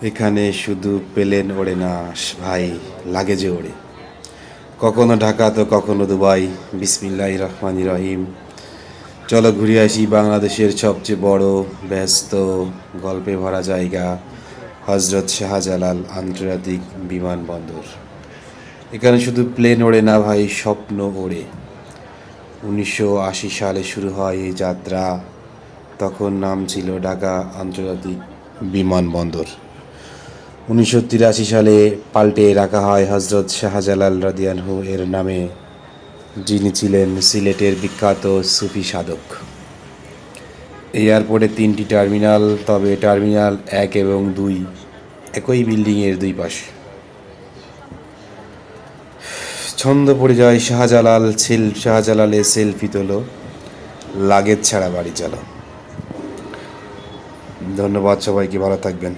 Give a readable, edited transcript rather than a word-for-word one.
এখানে শুধু প্লেন ওড়ে না ভাই, লাগেজে ওড়ে। কখনো ঢাকা তো কখনো দুবাই। বিসমিল্লাহির রহমানির রহিম। চলো ঘুরে আসি বাংলাদেশের সবচেয়ে বড়, ব্যস্ত, গল্পে ভরা জায়গা, হজরত শাহজালাল আন্তর্জাতিক বিমানবন্দর। এখানে শুধু প্লেন ওড়ে না ভাই, স্বপ্ন ওড়ে। 1980 সালে শুরু হয় এই যাত্রা। তখন নাম ছিল ঢাকা আন্তর্জাতিক বিমানবন্দর। 1983 সালে পাল্টে রাখা হয় হজরত শাহজালাল রাদিয়ানহু এর নামে, যিনি ছিলেন সিলেটের বিখ্যাত সুফি সাধক। এই এয়ারপোর্টে 3টি টার্মিনাল, তবে টার্মিনাল 1 এবং 2 একই বিল্ডিংয়ের দুই পাশে। ছন্দ পড়ে যায় শাহজালালে সেলফি তোলো, লাগেজ ছাড়া বাড়ি চলো। ধন্যবাদ সবাইকে, ভালো থাকবেন।